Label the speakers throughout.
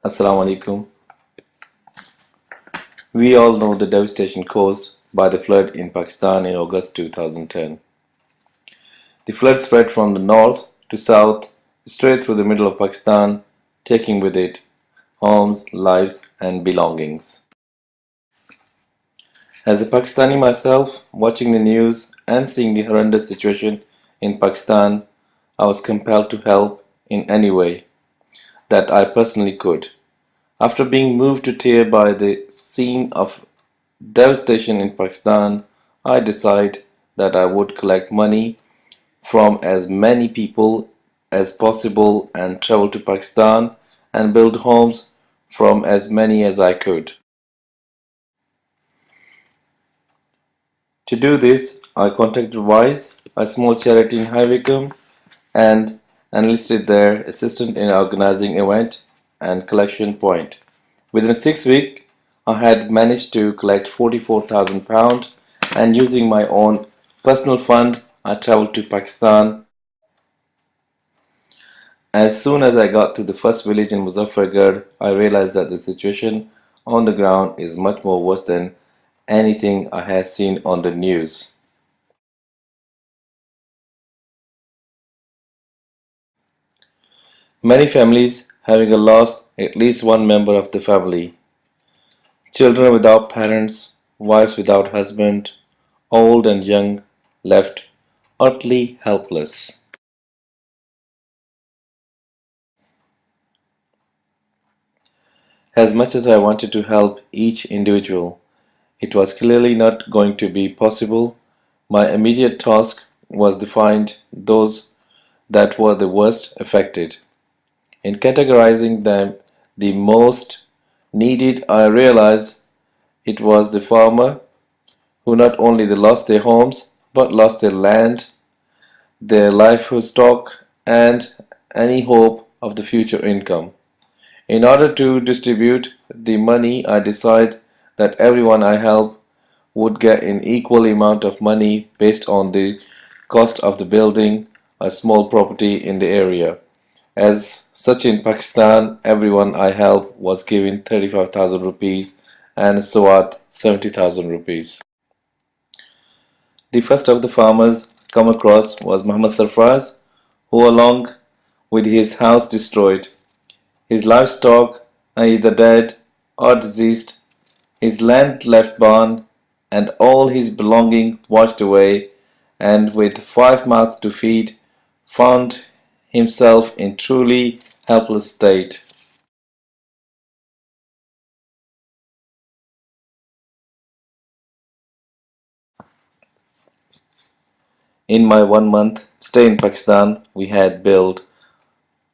Speaker 1: Assalamu alaikum. We all know the devastation caused by the flood in Pakistan in August 2010. The flood spread from the north to south, straight through the middle of Pakistan, taking with it homes, lives, and belongings. As a Pakistani myself, watching the news and seeing the horrendous situation in Pakistan, I was compelled to help in any way that I personally could. After being moved to tears by the scene of devastation in Pakistan, I decided that I would collect money from as many people as possible and travel to Pakistan and build homes from as many as I could. To do this, I contacted Wise, a small charity in Wycombe, and enlisted their assistance in organizing event and collection point. Within 6 weeks, I had managed to collect £44,000, and using my own personal fund, I traveled to Pakistan. As soon as I got to the first village in Muzaffargarh, I realized that the situation on the ground is much more worse than anything I had seen on the news. Many families having lost at least one member of the family. Children without parents, wives without husband, old and young, left utterly helpless. As much as I wanted to help each individual, it was clearly not going to be possible. My immediate task was to find those that were the worst affected. In categorizing them the most needed, I realized it was the farmer who not only they lost their homes but lost their land, their livestock, and any hope of the future income. In order to distribute the money, I decided that everyone I help would get an equal amount of money based on the cost of the building a small property in the area. As such, in Pakistan, everyone I help was given 35,000 rupees and Swat 70,000 rupees. The first of the farmers come across was Muhammad Sarfraz, who, along with his house destroyed, his livestock either dead or diseased, his land left barren, and all his belongings washed away, and with 5 mouths to feed, found himself in truly helpless state. In my 1 month stay in Pakistan, we had built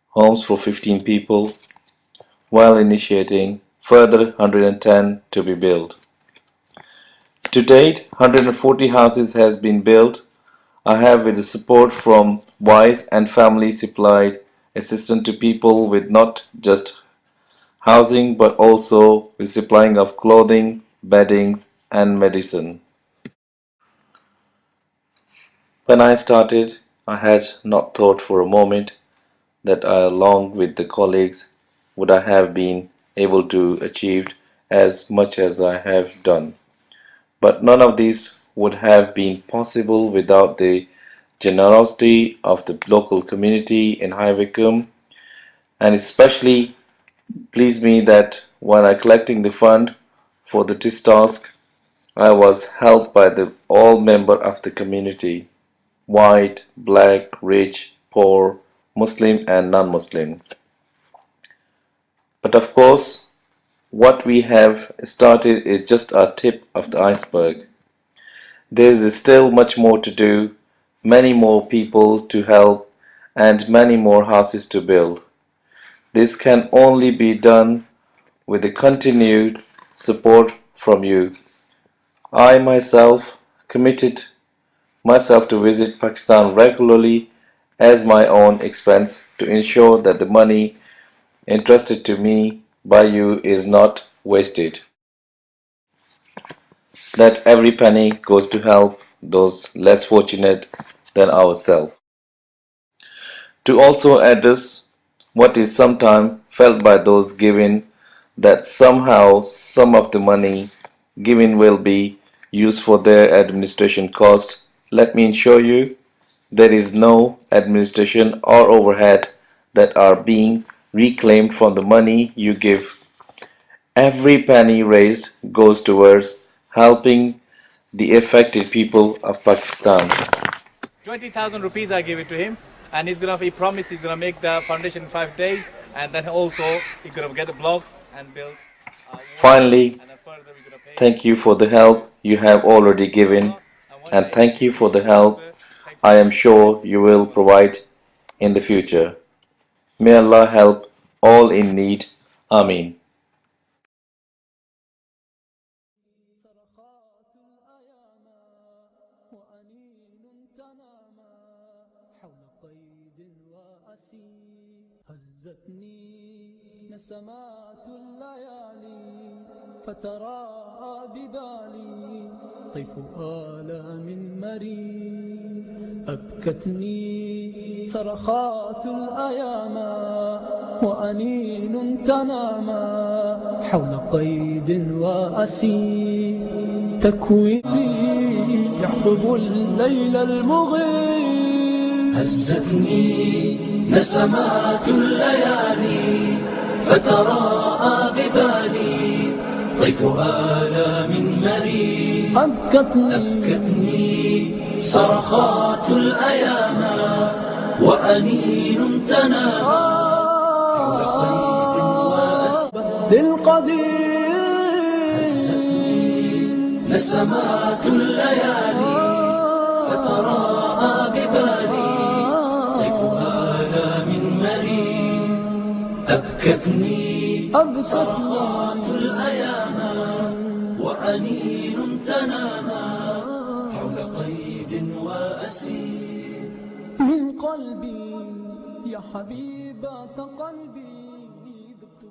Speaker 1: homes for 15 people, while initiating further 110 to be built. To date, 140 houses has been built. I have, with the support from Wise and family, supplied assistance to people with not just housing but also with supplying of clothing, beddings, and medicine. When I started, I had not thought for a moment that I, along with the colleagues, would I have been able to achieve as much as I have done. But none of this would have been possible without the generosity of the local community in High Wycombe, and especially pleased me that when I collecting the fund for this task, I was helped by the all member of the community, white, black, rich, poor, Muslim and non-Muslim. But of course, what we have started is just a tip of the iceberg. There is still much more to do, many more people to help, and many more houses to build. This can only be done with the continued support from you. I myself committed myself to visit Pakistan regularly as my own expense to ensure that the money entrusted to me by you is not wasted, that every penny goes to help those less fortunate than ourselves. To also address what is sometimes felt by those given that somehow some of the money given will be used for their administration cost. Let me assure you, there is no administration or overhead that are being reclaimed from the money you give. Every penny raised goes towards helping the affected people of Pakistan.
Speaker 2: 20,000 rupees I give it to him, and he promised he's gonna make the foundation in 5 days, and then also he's gonna get the blocks and build wall,
Speaker 1: Finally,
Speaker 2: and then further we're gonna pay.
Speaker 1: thank you for the help you have already given,
Speaker 2: And one
Speaker 1: and
Speaker 2: day
Speaker 1: thank you for
Speaker 2: we
Speaker 1: the
Speaker 2: will
Speaker 1: help
Speaker 2: take
Speaker 1: I
Speaker 2: some
Speaker 1: am sure you will
Speaker 2: our
Speaker 1: provide in the future. May Allah help all in need. Ameen.
Speaker 3: صرخات الأيام وأنين تناما حول قيد وأسير هزتني نسمات الليالي فتراءى ببالي طيف آلام مرير أبكتني صرخات الأيام وأنين تناما حول قيد وأسير تكويري يحبب الليل المغير هزتني نسمات الليالي فتراءى ببالي طيف آلام مرير أبكتني صرخات الأيام وأنين تنام حول قيد وأسباب للقدير هزتني نسمات الليالي فتراءى ببالي طيف آلام مرير أبكتني صرخات الأيام وأنين تناما حول قيد وأسير من قلبي يا حبيبة قلبي ذبت